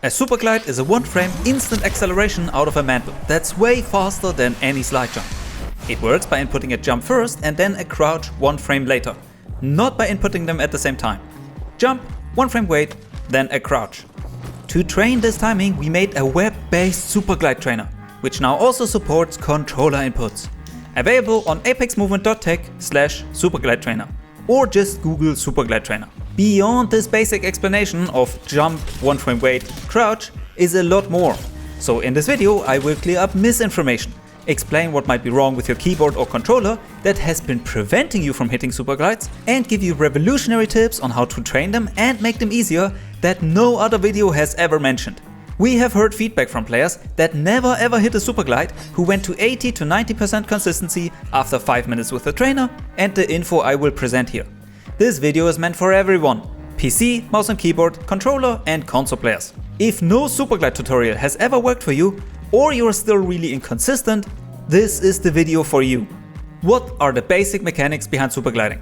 A Superglide is a one-frame instant acceleration out of a mantle that's way faster than any slide jump. It works by inputting a jump first and then a crouch one frame later, not by inputting them at the same time. Jump, one frame wait, then a crouch. To train this timing, we made a web-based Superglide trainer, which now also supports controller inputs. Available on apexmovement.tech/Superglide trainer, or just Google Superglide trainer. Beyond this basic explanation of jump, one frame wait, crouch is a lot more. So in this video I will clear up misinformation, explain what might be wrong with your keyboard or controller that has been preventing you from hitting Superglides, and give you revolutionary tips on how to train them and make them easier that no other video has ever mentioned. We have heard feedback from players that never ever hit a Superglide who went to 80 to 90% consistency after 5 minutes with the trainer and the info I will present here. This video is meant for everyone: PC, mouse and keyboard, controller and console players. If no Superglide tutorial has ever worked for you, or you are still really inconsistent, this is the video for you. What are the basic mechanics behind supergliding?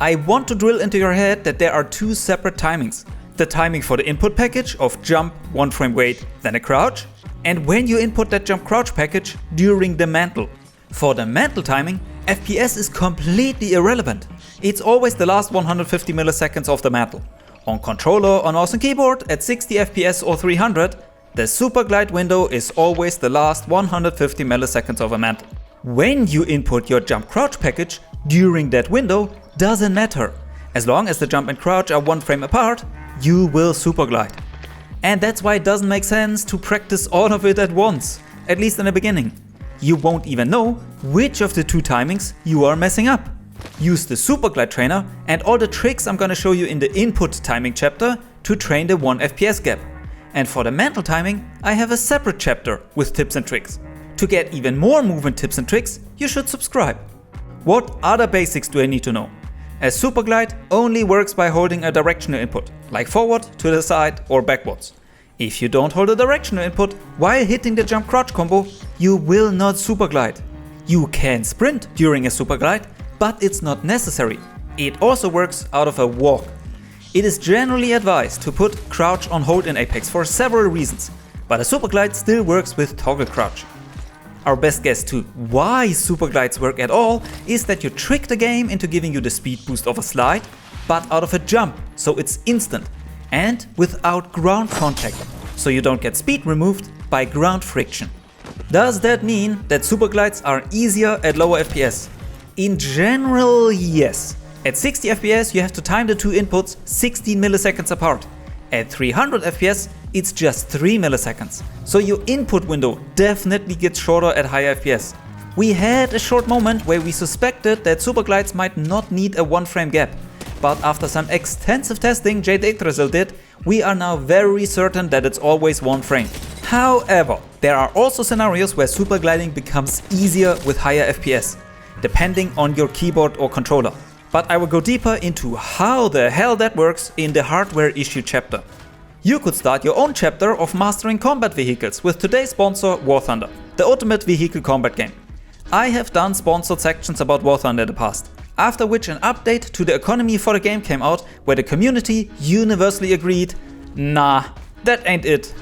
I want to drill into your head that there are two separate timings. The timing for the input package of jump, one frame wait, then a crouch, and when you input that jump crouch package during the mantle. For the mantle timing, FPS is completely irrelevant. It's always the last 150 milliseconds of the mantle. On controller, on mouse and keyboard at 60 FPS or 300, the Superglide window is always the last 150 milliseconds of a mantle. When you input your jump crouch package during that window doesn't matter. As long as the jump and crouch are one frame apart, you will Superglide. And that's why it doesn't make sense to practice all of it at once, at least in the beginning. You won't even know which of the two timings you are messing up. Use the Superglide trainer and all the tricks I'm gonna show you in the input timing chapter to train the 1 FPS gap. And for the mantle timing, I have a separate chapter with tips and tricks. To get even more movement tips and tricks, you should subscribe. What other basics do I need to know? A Superglide only works by holding a directional input, like forward, to the side or backwards. If you don't hold a directional input while hitting the jump crouch combo, you will not Superglide. You can sprint during a Superglide, but it's not necessary. It also works out of a walk. It is generally advised to put crouch on hold in Apex for several reasons, but a Superglide still works with toggle crouch. Our best guess to why Superglides work at all is that you trick the game into giving you the speed boost of a slide, but out of a jump, so it's instant, and without ground contact, so you don't get speed removed by ground friction. Does that mean that Superglides are easier at lower FPS? In general, yes. At 60 FPS you have to time the two inputs 16 milliseconds apart. At 300 FPS it's just 3 milliseconds. So your input window definitely gets shorter at higher FPS. We had a short moment where we suspected that Superglides might not need a one frame gap. But after some extensive testing Jade Yggdrasil did, we are now very certain that it's always one frame. However, there are also scenarios where supergliding becomes easier with higher FPS, depending on your keyboard or controller. But I will go deeper into how the hell that works in the hardware issue chapter. You could start your own chapter of mastering combat vehicles with today's sponsor Wrthcrw, the ultimate vehicle combat game. I have done sponsored sections about Wrthcrw in the past, after which an update to the economy for the game came out where the community universally agreed, nah, that ain't it.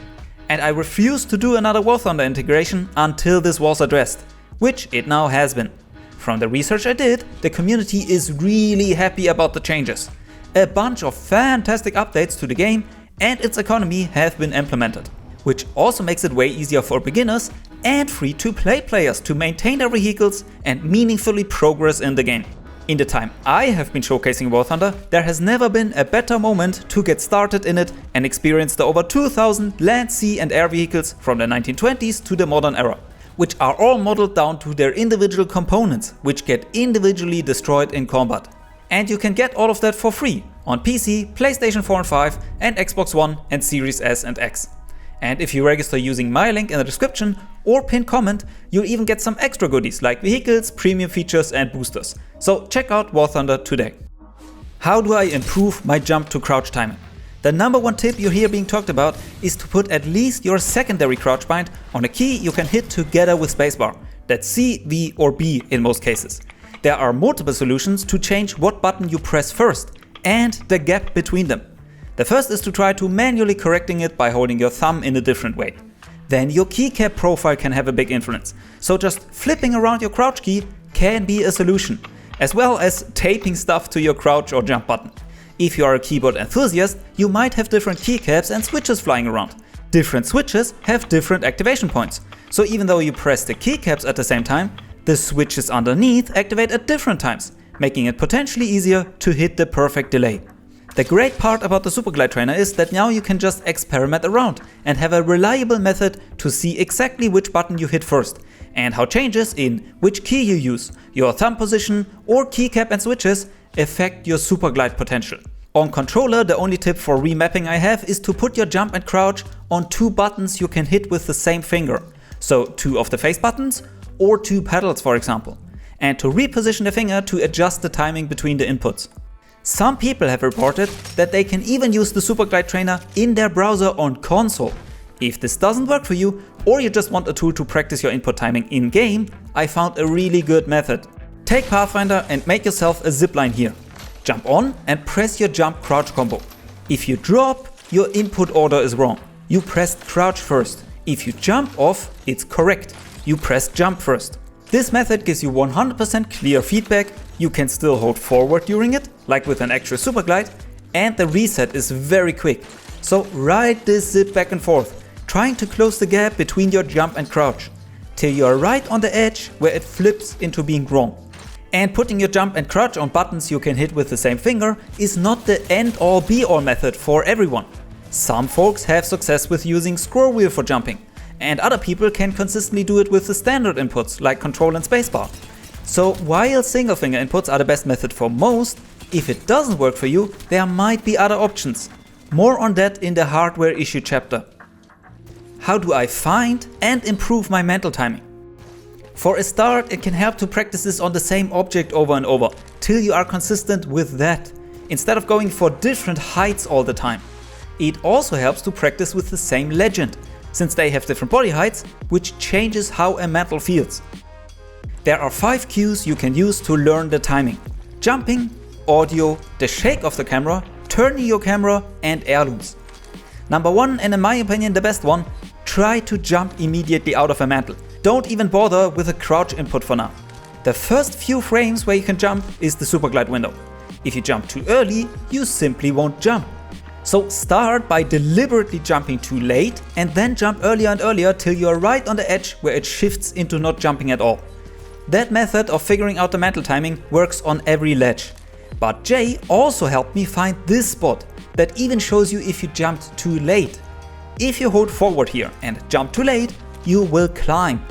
And I refused to do another Wrthcrw integration until this was addressed, which it now has been. From the research I did, the community is really happy about the changes. A bunch of fantastic updates to the game and its economy have been implemented, which also makes it way easier for beginners and free-to-play players to maintain their vehicles and meaningfully progress in the game. In the time I have been showcasing Wrthcrw, there has never been a better moment to get started in it and experience the over 2000 land, sea and air vehicles from the 1920s to the modern era, which are all modeled down to their individual components, which get individually destroyed in combat. And you can get all of that for free on PC, PlayStation 4 and 5 and Xbox One and Series S and X. And if you register using my link in the description or pinned comment, you'll even get some extra goodies like vehicles, premium features and boosters. So check out Wrthcrw today. How do I improve my jump to crouch timing? The number one tip you hear being talked about is to put at least your secondary crouch bind on a key you can hit together with spacebar. That's C, V or B in most cases. There are multiple solutions to change what button you press first and the gap between them. The first is to try to manually correcting it by holding your thumb in a different way. Then your keycap profile can have a big influence, so just flipping around your crouch key can be a solution, as well as taping stuff to your crouch or jump button. If you are a keyboard enthusiast, you might have different keycaps and switches flying around. Different switches have different activation points, so even though you press the keycaps at the same time, the switches underneath activate at different times, making it potentially easier to hit the perfect delay. The great part about the Superglide trainer is that now you can just experiment around and have a reliable method to see exactly which button you hit first and how changes in which key you use, your thumb position or keycap and switches affect your Superglide potential. On controller, the only tip for remapping I have is to put your jump and crouch on 2 buttons you can hit with the same finger, so 2 of the face buttons or 2 pedals for example, and to reposition the finger to adjust the timing between the inputs. Some people have reported that they can even use the Superglide trainer in their browser on console. If this doesn't work for you, or you just want a tool to practice your input timing in-game, I found a really good method. Take Pathfinder and make yourself a zipline here. Jump on and press your jump crouch combo. If you drop, your input order is wrong. You pressed crouch first. If you jump off, it's correct. You pressed jump first. This method gives you 100% clear feedback, you can still hold forward during it, like with an actual Superglide, and the reset is very quick. So ride this zip back and forth, trying to close the gap between your jump and crouch, till you are right on the edge where it flips into being wrong. And putting your jump and crouch on buttons you can hit with the same finger is not the end-all be-all method for everyone. Some folks have success with using scroll wheel for jumping, and other people can consistently do it with the standard inputs like control and spacebar. So while single finger inputs are the best method for most, if it doesn't work for you, there might be other options. More on that in the hardware issue chapter. How do I find and improve my mantle timing? For a start, it can help to practice this on the same object over and over, till you are consistent with that, instead of going for different heights all the time. It also helps to practice with the same legend, since they have different body heights, which changes how a mantle feels. There are 5 cues you can use to learn the timing: jumping, audio, the shake of the camera, turning your camera, and heirlooms. Number 1, and in my opinion the best one, try to jump immediately out of a mantle. Don't even bother with a crouch input for now. The first few frames where you can jump is the Superglide window. If you jump too early, you simply won't jump. So start by deliberately jumping too late and then jump earlier and earlier till you are right on the edge where it shifts into not jumping at all. That method of figuring out the mantle timing works on every ledge. But Jay also helped me find this spot that even shows you if you jumped too late. If you hold forward here and jump too late, you will climb.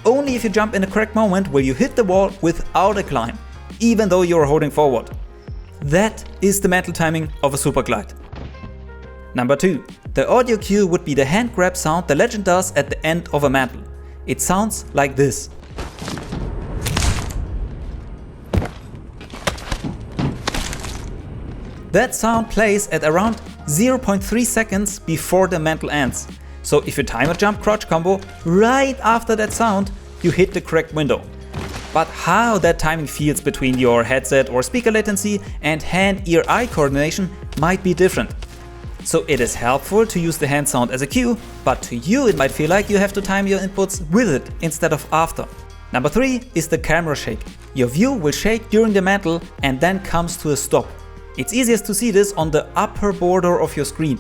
Only if you jump in the correct moment will you hit the wall without a climb, even though you are holding forward. That is the mantle timing of a Superglide. Number 2. The audio cue would be the hand grab sound the legend does at the end of a mantle. It sounds like this. That sound plays at around 0.3 seconds before the mantle ends. So if you time a jump crouch combo right after that sound, you hit the correct window. But how that timing feels between your headset or speaker latency and hand-ear-eye coordination might be different. So it is helpful to use the hand sound as a cue, but to you it might feel like you have to time your inputs with it instead of after. Number 3 is the camera shake. Your view will shake during the mantle and then comes to a stop. It's easiest to see this on the upper border of your screen.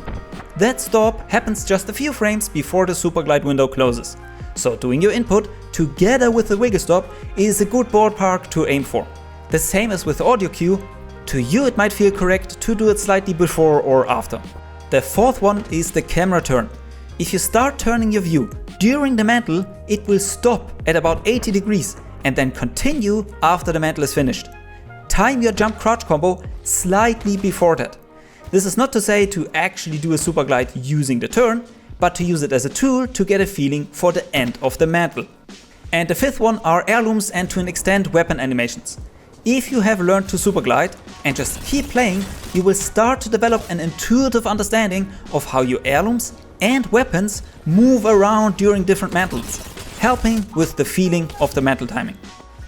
That stop happens just a few frames before the Superglide window closes. So doing your input together with the wiggle stop is a good ballpark to aim for. The same as with the audio cue, to you it might feel correct to do it slightly before or after. The 4th one is the camera turn. If you start turning your view during the mantle, it will stop at about 80 degrees and then continue after the mantle is finished. Time your jump crouch combo slightly before that. This is not to say to actually do a Superglide using the turn, but to use it as a tool to get a feeling for the end of the mantle. And the 5th one are heirlooms and to an extent weapon animations. If you have learned to Superglide and just keep playing, you will start to develop an intuitive understanding of how your heirlooms and weapons move around during different mantles, helping with the feeling of the mantle timing.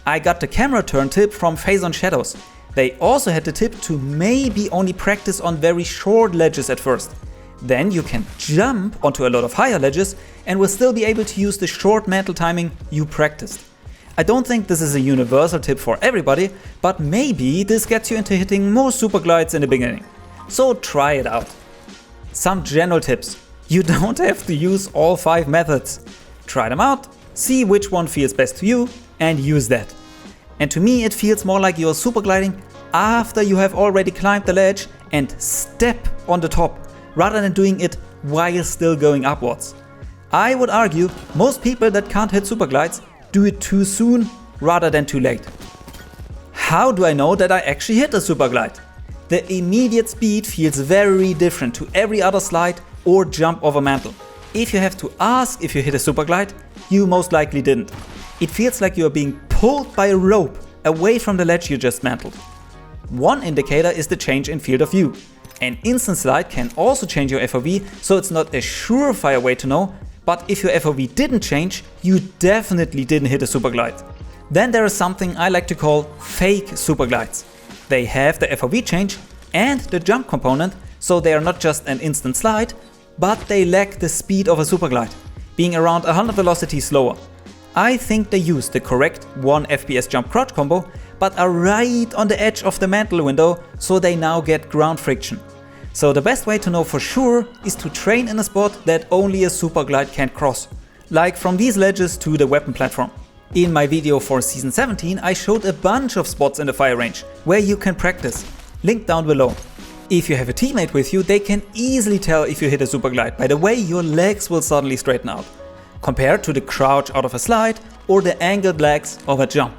I got the camera turn tip from Phazon Shadowz. They also had the tip to maybe only practice on very short ledges at first. Then you can jump onto a lot of higher ledges and will still be able to use the short mantle timing you practiced. I don't think this is a universal tip for everybody, but maybe this gets you into hitting more Superglides in the beginning. So try it out. Some general tips. You don't have to use all 5 methods. Try them out, see which one feels best to you, and use that. And to me it feels more like you're supergliding after you have already climbed the ledge and step on the top, rather than doing it while still going upwards. I would argue most people that can't hit superglides do it too soon rather than too late. How do I know that I actually hit a superglide? The immediate speed feels very different to every other slide or jump over mantle. If you have to ask if you hit a superglide, you most likely didn't. It feels like you are being pulled by a rope away from the ledge you just mantled. One indicator is the change in field of view. An instant slide can also change your FOV, so it's not a surefire way to know, but if your FOV didn't change, you definitely didn't hit a superglide. Then there is something I like to call fake superglides. They have the FOV change and the jump component, so they are not just an instant slide, but they lack the speed of a superglide, being around 100 velocity slower. I think they use the correct 1 FPS jump crouch combo, but are right on the edge of the mantle window, so they now get ground friction. So the best way to know for sure is to train in a spot that only a superglide can cross, like from these ledges to the weapon platform. In my video for Season 17 I showed a bunch of spots in the fire range where you can practice, link down below. If you have a teammate with you, they can easily tell if you hit a superglide by the way your legs will suddenly straighten out, compared to the crouch out of a slide or the angled legs of a jump.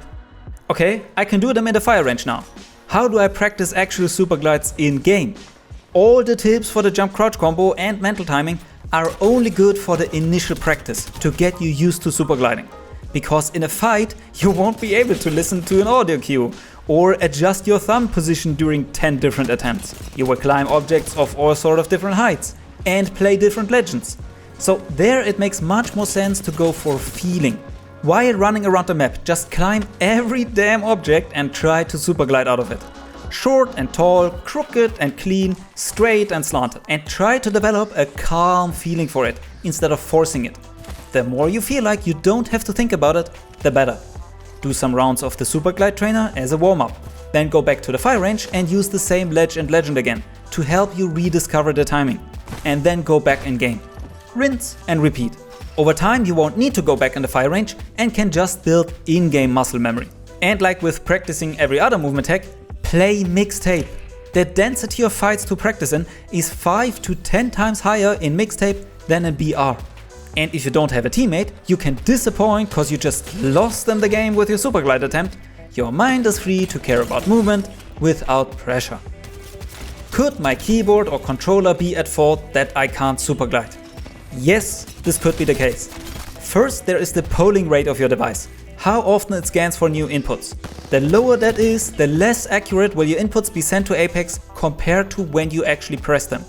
Okay, I can do them in the fire range now. How do I practice actual superglides in game? All the tips for the jump crouch combo and mantle timing are only good for the initial practice to get you used to supergliding. Because in a fight you won't be able to listen to an audio cue or adjust your thumb position during 10 different attempts. You will climb objects of all sort of different heights and play different legends. So there it makes much more sense to go for feeling. While running around the map, just climb every damn object and try to superglide out of it. Short and tall, crooked and clean, straight and slanted, and try to develop a calm feeling for it instead of forcing it. The more you feel like you don't have to think about it, the better. Do some rounds of the Superglide trainer as a warm-up, then go back to the fire range and use the same ledge and legend again to help you rediscover the timing, and then go back in game. Rinse and repeat. Over time you won't need to go back in the fire range and can just build in-game muscle memory. And like with practicing every other movement tech, play mixtape. The density of fights to practice in is 5 to 10 times higher in mixtape than in BR. And if you don't have a teammate, you can disappoint cause you just lost in the game with your superglide attempt. Your mind is free to care about movement without pressure. Could my keyboard or controller be at fault that I can't superglide? Yes, this could be the case. First, there is the polling rate of your device, how often it scans for new inputs. The lower that is, the less accurate will your inputs be sent to Apex compared to when you actually press them.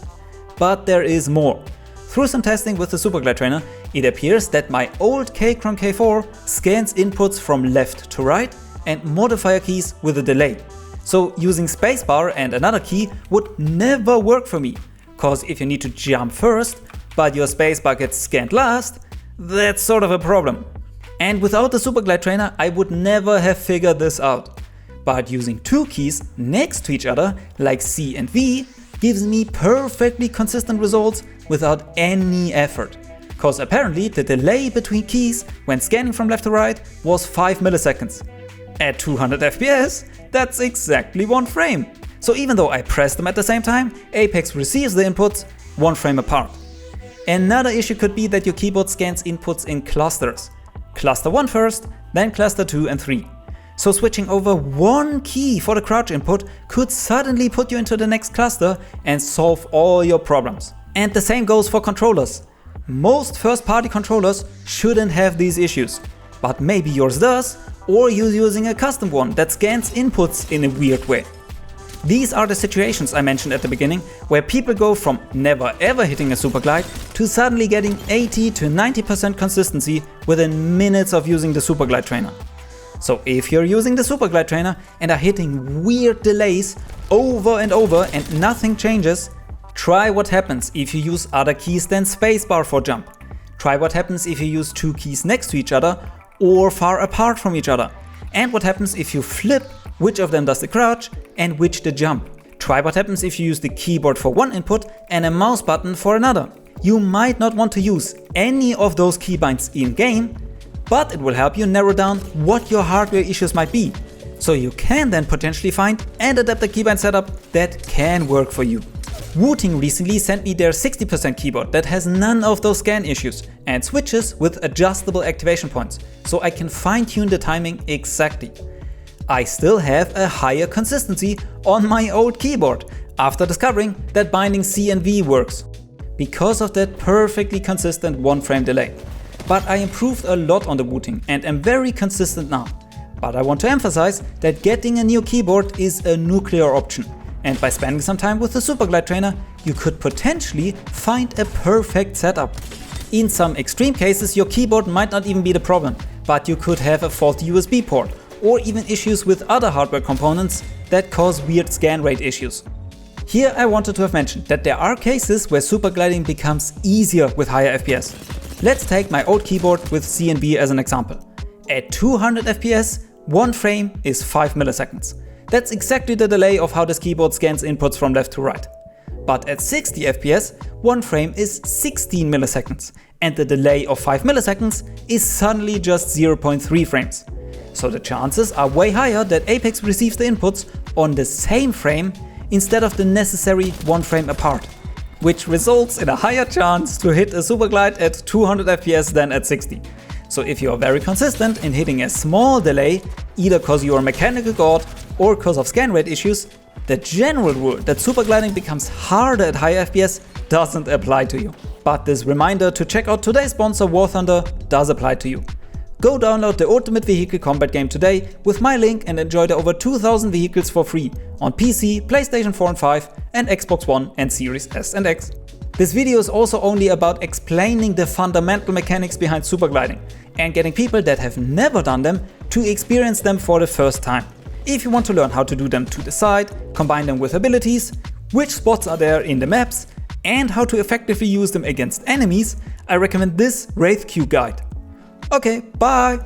But there is more. Through some testing with the Superglide trainer, it appears that my old K-Cron K4 scans inputs from left to right and modifier keys with a delay. So using spacebar and another key would never work for me, cause if you need to jump first, but your spacebar gets scanned last, that's sort of a problem. And without the Superglide trainer, I would never have figured this out. But using 2 keys next to each other, like C and V, gives me perfectly consistent results without any effort. Cause apparently the delay between keys when scanning from left to right was 5 milliseconds. At 200 FPS, that's exactly 1 frame. So even though I press them at the same time, Apex receives the inputs 1 frame apart. Another issue could be that your keyboard scans inputs in clusters. Cluster 1 first, then cluster 2 and 3. So switching over 1 key for the crouch input could suddenly put you into the next cluster and solve all your problems. And the same goes for controllers. Most first-party controllers shouldn't have these issues, but maybe yours does, or you're using a custom one that scans inputs in a weird way. These are the situations I mentioned at the beginning, where people go from never ever hitting a superglide to suddenly getting 80 to 90% consistency within minutes of using the Superglide trainer. So if you're using the Superglide trainer and are hitting weird delays over and over and nothing changes, try what happens if you use other keys than spacebar for jump. Try what happens if you use two keys next to each other or far apart from each other. And what happens if you flip which of them does the crouch and which the jump. Try what happens if you use the keyboard for one input and a mouse button for another. You might not want to use any of those keybinds in game, but it will help you narrow down what your hardware issues might be. So you can then potentially find and adapt a keybind setup that can work for you. Wrthcrw recently sent me their 60% keyboard that has none of those scan issues and switches with adjustable activation points, so I can fine-tune the timing exactly. I still have a higher consistency on my old keyboard after discovering that binding C and V works, because of that perfectly consistent 1 frame delay. But I improved a lot on the Wrthcrw and am very consistent now. But I want to emphasize that getting a new keyboard is a nuclear option, and by spending some time with the Superglide trainer, you could potentially find a perfect setup. In some extreme cases, your keyboard might not even be the problem, but you could have a faulty USB port, or even issues with other hardware components that cause weird scan rate issues. Here I wanted to have mentioned that there are cases where supergliding becomes easier with higher FPS. Let's take my old keyboard with C and V as an example. At 200 FPS, 1 frame is 5 milliseconds. That's exactly the delay of how this keyboard scans inputs from left to right. But at 60 FPS, 1 frame is 16 milliseconds, and the delay of 5 milliseconds is suddenly just 0.3 frames. So the chances are way higher that Apex receives the inputs on the same frame instead of the necessary 1 frame apart, which results in a higher chance to hit a Superglide at 200 FPS than at 60. So if you are very consistent in hitting a small delay, either cause you are a mechanical god or cause of scan rate issues, the general rule that supergliding becomes harder at higher FPS doesn't apply to you. But this reminder to check out today's sponsor War Thunder does apply to you. Go download the Ultimate Vehicle Combat game today with my link and enjoy the over 2000 vehicles for free on PC, PlayStation 4 and 5 and Xbox One and Series S and X. This video is also only about explaining the fundamental mechanics behind supergliding and getting people that have never done them to experience them for the first time. If you want to learn how to do them to the side, combine them with abilities, which spots are there in the maps, and how to effectively use them against enemies, I recommend this Wrthcrw guide. Okay, bye!